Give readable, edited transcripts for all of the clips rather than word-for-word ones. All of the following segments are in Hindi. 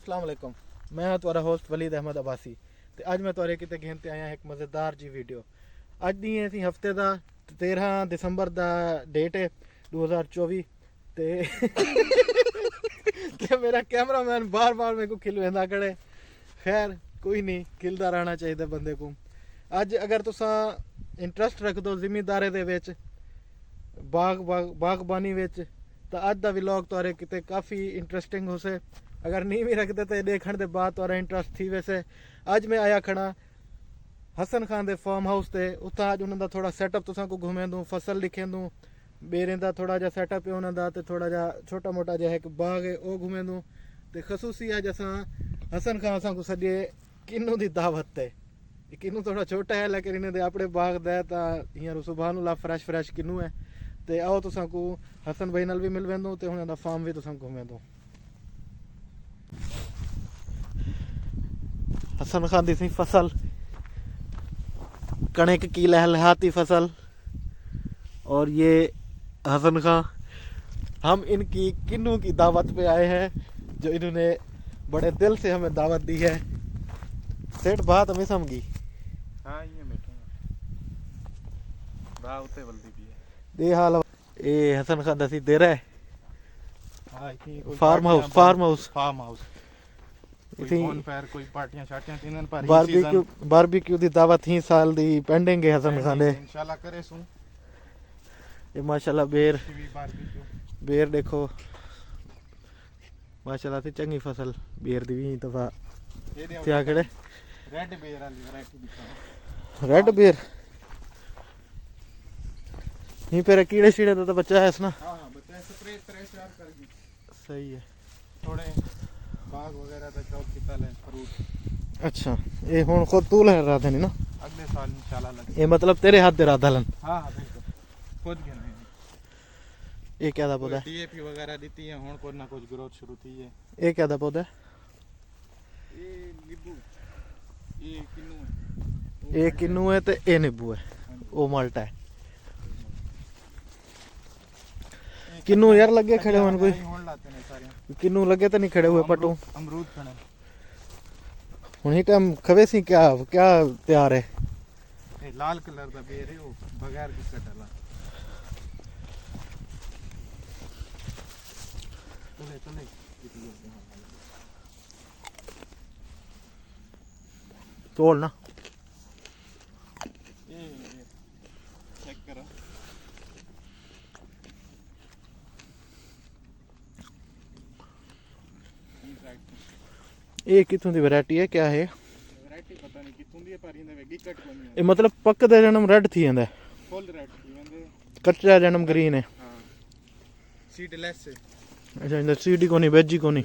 अस्सलाम वालेकुम। मैं हाँ तुम्हारा होस्ट वलीद अहमद अब्बासी ते अज मैं तुहारे किते घेन ते आया एक मज़ेदार जी वीडियो। अज दी असी हफ्ते का 13 दिसंबर का डेट है 2024 ते ते मेरा कैमरामैन बार बार मेरे को खिलवेंदा करे। खैर कोई नहीं, खिलदा रहना चाहिए बंदे को। अज अगर तुसा इंटरस्ट रख दो जिमीदारे दे विच बागबानी विच तो अज का व्लॉग तुहारे किते काफ़ी इंटरस्टिंग हो से। अगर नहीं भी रखते तो देखने के बाद तुहारा इंटरस्ट थी वैसे। अज मैं आया खड़ा हसन खान के फार्म हाउस से। उत्था अज उन्होंने थोड़ा सैटअप तुसा को घूमे दूँ, फसल लिखे दूँ, बेरें का थोड़ा जहा सैटअप है उन्होंने, तो थोड़ा जहा छोटा मोटा जहा एक बाग है वह घूमे दूँ। तो खसूसी अज अस हसन खान असा को सजे किन्नू की दावत है। किन्नू थोड़ा छोटा है लेकिन इन्हें अपने बाग दा तो हींअर सुबह ला फ्रैश किन्नू है। तो आओ तुसा को हसन भाई नाल भी मिल वेंदो तो उन्होंने फार्म भी तुसा घूमे दूँ। हसन खान दी सी फसल, कणक की लहलहाती फसल। और ये हसन खान, हम इनकी किन्नू की दावत पे आए हैं जो इन्होंने बड़े दिल से हमें दावत दी है। सेठ बात हमें समझी। हाँ ये बैठूंगा उते वल्दी भी है दे हाल ए हसन खान दसी दे रहा है। हाँ फार्म हाउस कोई बॉनफायर कोई पार्टियां शाटियां तीनन पर बारबेक्यू दी दावत ही साल दी पेंडिंग है हसन खान दे। इंशाल्लाह करे सू ये माशाल्लाह बेर बारबेक्यू बेर देखो माशाल्लाह से चंगी फसल बेर दी भी दफा क्या खड़े रेड बेर वाली वैरायटी दिखाओ। रेड बेर नहीं पे कीड़े शीड़े तो बच्चा है इसना। हां हां बच्चा स्प्रे चार करगी सही है। थोड़े बाग वगैरह का चौक किता ले फ्रूट। अच्छा ये हुन खुद तू ले रहा था नहीं ना, अगले साल इंशाल्लाह लगे। ये मतलब तेरे हाथ दे रहा लन। हां हां बिल्कुल खुद के नहीं। ये क्या था पौधा? डीएपी वगैरह दी है हुन कोई ना कुछ ग्रोथ शुरू थी है। ये क्या था पौधा? ये नींबू ये किन्नू है। ये किन्नू है ते ये नींबू है, वो माल्टा है। किन्नू यार लगे खड़े हुए कोई किन्नू लगे तो नहीं खड़े हुए पटू अमरूद खड़े हुन ही टाइम खवे सी क्या क्या तैयार है। ये लाल कलर दा बेर है वो बगैर किसका डाला चले तोड़ ना। ये चेक करो ये कितों दी वैरायटी है, क्या है वैरायटी पता नहीं कितों दी है पर इनदे वेगी कट कोनी है। ये मतलब पकदे जन्म रेड थी जांदा, फुल रेड थी जांदे, कच्चा जन्म ग्रीन है। हां सीडलेस है। अच्छा इंदा सीडी कोनी वेजी कोनी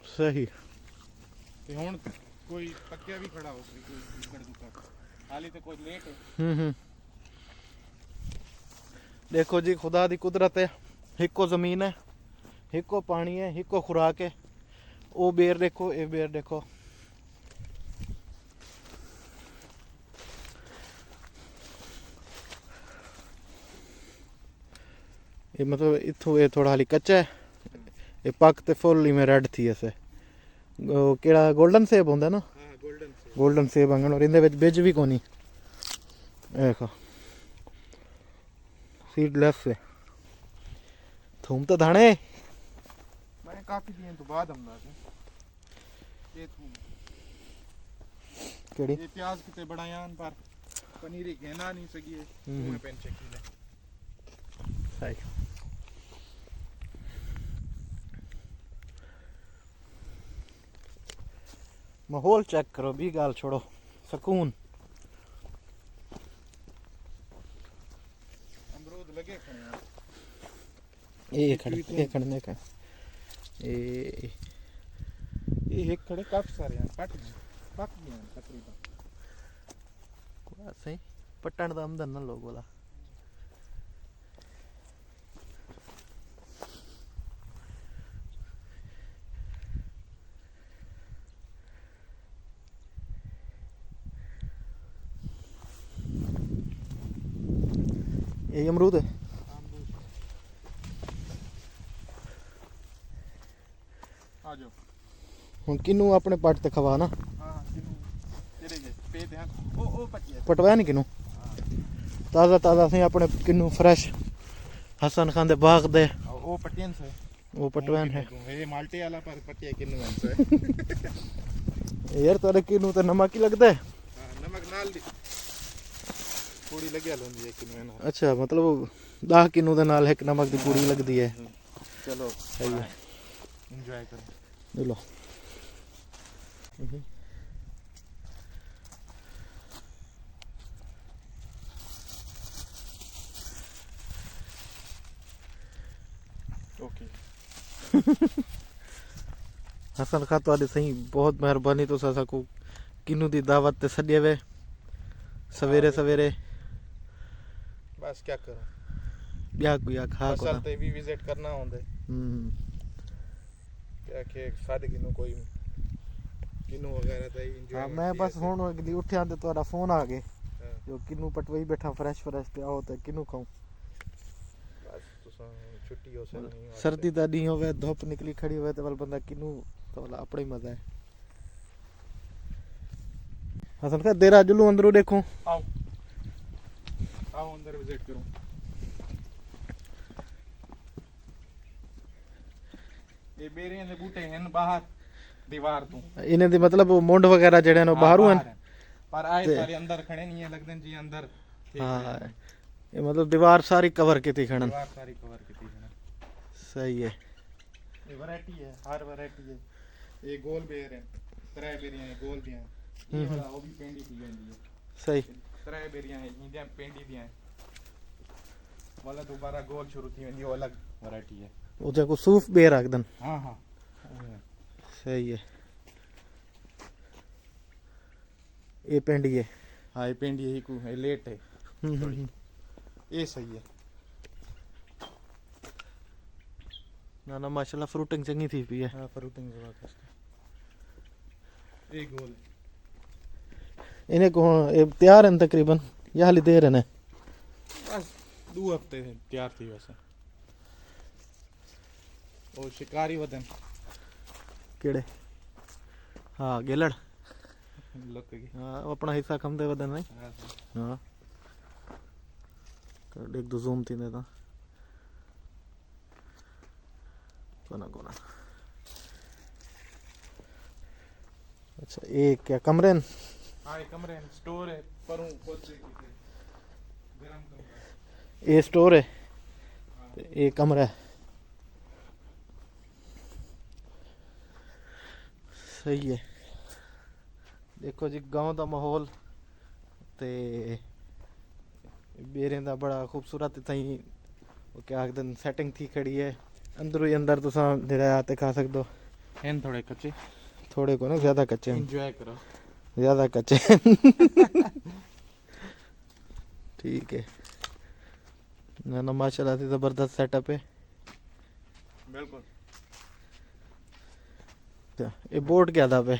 सही। ते हुन कोई पक्किया भी खड़ा हो कोई कड़ दुका हाली तो कोई लेट है। देखो जी खुदा दी कुदरत है, हिको जमीन है, हिको पानी है, हिको खुराक है। वो बेर देखो, ये बेर देखो। ये मतलब इथों ये थोड़ा हाली कच्चा है, ये पक ते फुल ही में रेड थी ऐसे। केड़ा गोल्डन सेब होंदा ना? हां गोल्डन सेब आंगन। और इंदे विच बिज भी कोनी, देखो सीडलेस है। थूम तो दाने मैंने काफी दिन तो बाद हम लाते ये थूम केड़ी ये प्याज किते बढ़ायान पर पनीर कहना नहीं सकी है मैं पेन चेक की ले सही। माहौल चेक करो, भी गाल छोड़ो, सुकून। अमरूद लगे खड़े ये खड़े ये एक खड़े काफी सारे हैं पक गए हैं तकरीबन। सही पट्टन दा आमदन ना लोग वाला। ये अमरूद है। आ जाओ ਹੁਣ ਕਿਨੂੰ ਆਪਣੇ ਪੱਟ ਤੇ ਖਵਾ ਨਾ ਹਾਂ ਕਿਨੂੰ ਤੇਰੇ ਜੇ ਪੇ ਧਿਆਨ ਉਹ ਪੱਟੀਆਂ ਪਟਵਾਇਆ ਨਹੀਂ ਕਿਨੂੰ ਤਾਜ਼ਾ ਤਾਜ਼ਾ ਅਸੀਂ ਆਪਣੇ ਕਿਨੂੰ ਫਰੈਸ਼ हसन खान दे बाग दे वो पट्टियन से वो पटवान है ये माल्टे वाला पर पट्टिया किन्नू वन से यार तोरे किनु ते नमक ही लगदा है हां नमक नाल दी पूड़ी लगे लोंदी है किन्नू ना अच्छा मतलब 10 किनु दे नाल एक नमक दी पूड़ी लगदी है चलो सही है एंजॉय करो ले लो ओके हसन खान तुहाडी सही बहुत मेहरबानी तो साको किनु दी दावत ते सदे वे सवेरे सवेरे बस क्या करो ब्याह कोई खा को असल ते भी विजिट करना होंदे क्या के सादे किनु कोई किनु वगैरह ते एंजॉय हां मैं बस हुन अगली उठ्या ते तुहाडा फोन आ गए जो किनु पटवाई बैठा फ्रेश फ्रेश ते आओ ते किनु खाऊं बस तुसा छुट्टी हो से नहीं सर्दी दा दी होवे धूप निकली खड़ी होवे ते वाल बंदा किनु तो वाला अपना ही मजा है हसन का देरा जुलू अंदरू देखो आओ आओ अंदर विजिट करूं ये बेरियां दे बूटे हैं बाहर दीवार तो इन्हें दी मतलब मुंड वगैरह जेड़े ने बाहरों हैं पर आए सारे अंदर खड़े नहीं है लगदन जी अंदर हां ये मतलब दीवार सारी कवर की थी खणन दीवार सारी कवर की थी खणन सही है ये वैरायटी है हर वैरायटी है ये गोल बेर है त्रै बेरियां है गोल दियां ये वाला वो भी पेंडी दी जांदी है सही त्रै बेरियां है इंडिया पेंडी दियां वाला दोबारा गोल शुरू थी वेंदी वो अलग वैरायटी है वो जेको सूफ बेर रखदन हां हां सही है ये पेंडी है हां ये पेंडी है को है लेट है ये सही है ना ना माशाल्लाह फ्रूटिंग चंगी थी पी है हां फ्रूटिंग जबरदस्त ये गोल इन्हें को ये तैयार हैं तकरीबन या हाली देर है ने बस 2 हफ्ते तैयार थी वैसे और शिकारी वदन केड़े हां गेलड़ लक की हां अपना हिस्सा कम दे वदन नहीं हां कर एक दो जूम थी ने ता कोना कोना अच्छा ये क्या कमरे हैं हां ये कमरे हैं स्टोर है परों कोचे की गरम कमरा ये स्टोर है ये कमरा है सही है देखो जी गांव दा माहौल ते बेरें दा बड़ा खूबसूरत थई वो क्या आखदन सेटिंग थी खड़ी है अंदर ही अंदर तुसा जेड़ा आते खा सकदो हैं थोड़े कच्चे थोड़े को ना ज्यादा कच्चे हैं एंजॉय करो ज्यादा कच्चे ठीक है ना ना माशाल्लाह से जबरदस्त सेटअप है बिल्कुल ये बोर्ड क्या था पे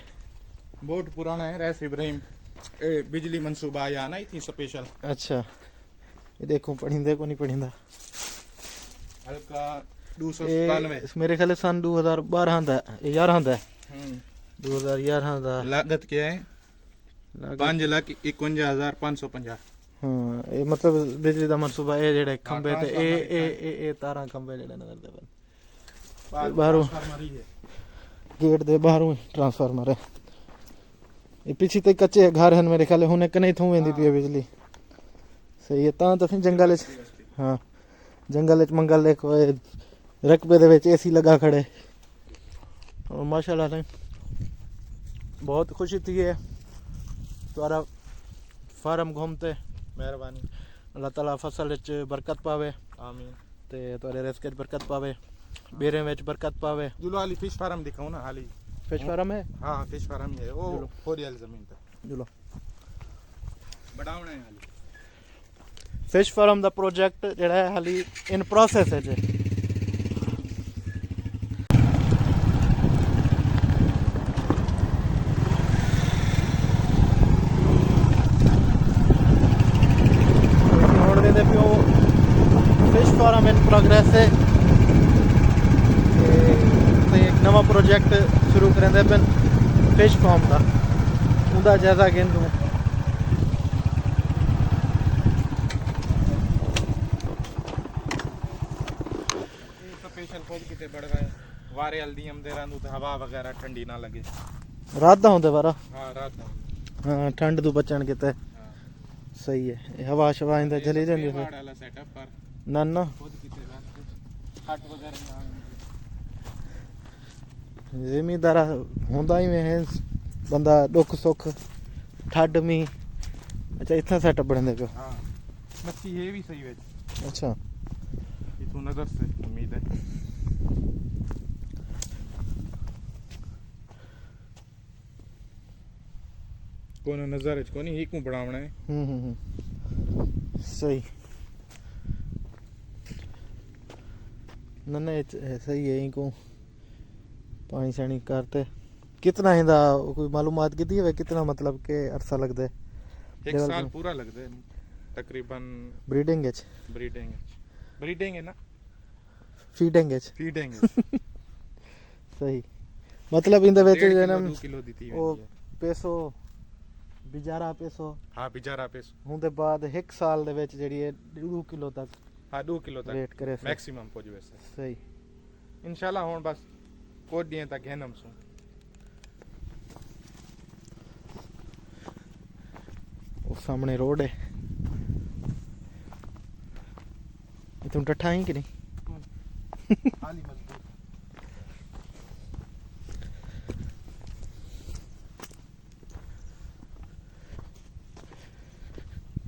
बोर्ड पुराना है रैस इब्राहिम ए बिजली मंसूबा आया ना थी स्पेशल अच्छा ये देखो पढ़िंदे को नहीं पढ़िंदा हल्का 297 मेरे ख्याल सन 2012 दा 11 दा 2011 दा लागत क्या है 5,51,550 हां ये मतलब बिजली दा मंसूबा ये जेड़े खंबे ते ए तारा खंबे जेड़े नजर दे बाहरों गेट दे बाहरों ट्रांसफार्मर है ये पीछे ते कच्चे घर हैं मेरे ख्याल हुने कने थू वेंदी पई बिजली सही है ता तो जंगल हां जंगल च मंगल देखो रकबे दे विच एसी लगा खड़े और माशाल्लाह से बहुत खुशी थी है तुम्हारा फार्म घूमते मेहरबानी अल्लाह ताला फसल विच बरकत पावे आमीन ते तुम्हारे रिस्क विच बरकत पावे बेरे विच बरकत पावे जुलो हाली फिश फार्म दिखाऊं ना हाली फिश फार्म है हां फिश फार्म ही है वो थोड़ी वाली जमीन पे जुलो बढ़ावना है हाली फिश फार्म दा प्रोजेक्ट जेड़ा है हाली इन प्रोसेस है जे फिश फार्म इन प्रोग्रेस है एक नवा प्रोजेक्ट शुरू करेंदे पेन फिश फार्म का उनका जायजा घेंदू स्पेशल खुद किते बढ़ गए वारे हल्दी हम दे रंदू ते हवा वगैरह ठंडी ना लगे रात दा होंदे बारा हाँ रात दा हाँ ठंड तो बचन किते हाँ सही है हवा शवा इंदा चली जांदी वाड़ वाला सेटअप पर ना ना खुद किते रात हट वगैरह ना जिमीदार होंदा ही में है बंदा दुख सुख ठंड मी अच्छा इतना सेटअप बनदे पियो हाँ मच्छी ये भी सही वेच अच्छा इथों नजर से उम्मीद है कोने नजर है कोनी ही को बनावना है सही ना ना सही है इनको पानी शानी करते कितना इंदा कोई मालूमात की है कितना मतलब के अरसा लगता है एक साल पूरा लगता है तकरीबन ब्रीडिंग एज ब्रीडिंग है ना फीडिंग एज फीडिंग सही मतलब इंदा विच जन्म 2 किलो दी थी ओ पैसो बिजारा पैसो हाँ बिचारा पेस ਹੁੰਦੇ ਬਾਅਦ 1 ਸਾਲ ਦੇ ਵਿੱਚ ਜਿਹੜੀ ਹੈ 2 ਕਿਲੋ ਤੱਕ हाँ 2 किलो तक रेट करे सर। मैक्सिमम पहुंच वैसे सही इंशाल्लाह हुन बस कोड दिए तक है नम सु वो सामने रोड है तुम टट्ठा ही कि नहीं खाली मजबूत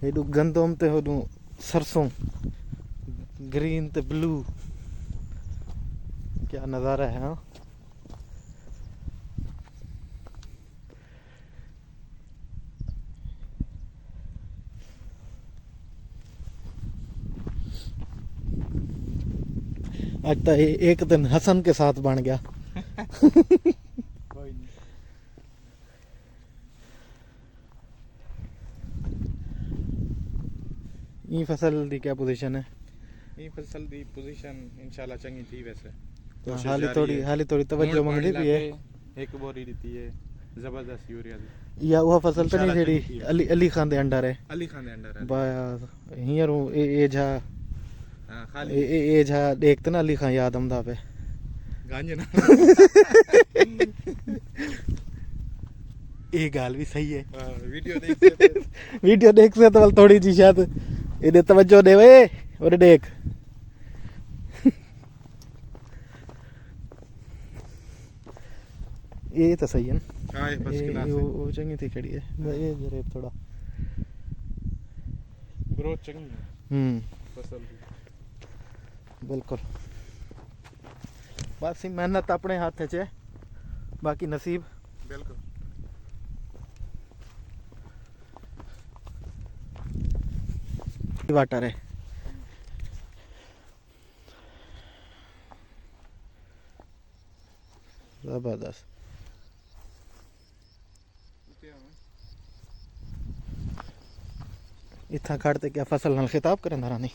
हेडू गंदम ते होडू सरसों ग्रीन ते ब्लू क्या नज़ारा है हाँ आज तो एक दिन हसन के साथ बन गया कोई नहीं ये फसल की क्या पोजीशन है ये फसल दी पोजीशन इंशाल्लाह चंगी थी वैसे हाली थोड़ी तवज्जो मंगदी भी है एक बोरी दी है जबरदस्त यूरिया दी या वो फसल तो नहीं इंशाल्लाह जेडी चंगी थी। अली खान दे अंडर है अली खान दे अंडर है बस हियर ए जा हां खाली ए जा देखते ना अली खान याद आंदा पे गांजे ना ये गाल भी सही है वीडियो देखते वीडियो देख से तो थोड़ी जी शायद इधर तवज्जो दे वे और देख ये तो सही है ना हां ये फर्स्ट क्लास है वो चंगी थी खड़ी है ये जरा थोड़ा ग्रोथ चंगी है फसल दी बिल्कुल बस ही मेहनत अपने हाथ च है बाकी नसीब बिल्कुल वाटर है जबरदस्त इतना खड़ते क्या फसल नाल खिताब करें रानी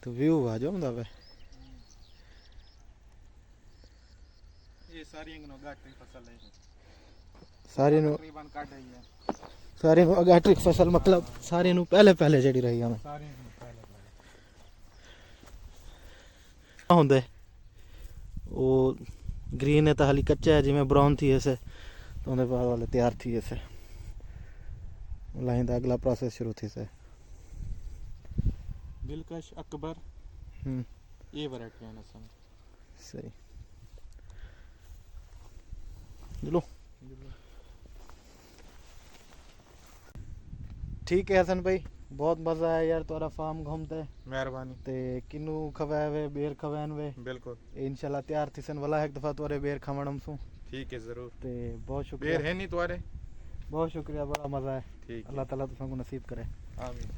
तो व्यू आ जाओ मतलब ये सारी इंगनो गाटी फसल है सारे नु तकरीबन काट रही है सारे नु अगाट्रिक फसल मतलब सारे नु पहले पहले जड़ी रही हमें सारी इंगनो पहले होंदे वो ग्रीन है तो हाली कच्चा है जिमें ब्राउन थी ऐसे तो उनके बाद वाले तैयार थी ऐसे लाइन अगला प्रोसेस शुरू थी से दिलकश अकबर ये वैरायटी है ना सही लो ठीक है हसन भाई बहुत मजा आया यार तोरा फार्म घूमते मेहरबानी ते किन्नू खवावे बेर खवान वे बिल्कुल इंशाल्लाह तैयार थीसन वाला एक दफा तोरे बेर खवणम सु ठीक है जरूर ते बहुत बेर शुक्रिया है नहीं तुम्हारे बहुत शुक्रिया बड़ा मजा है ठीक है अल्लाह ताला तुमको नसीब करे आमीन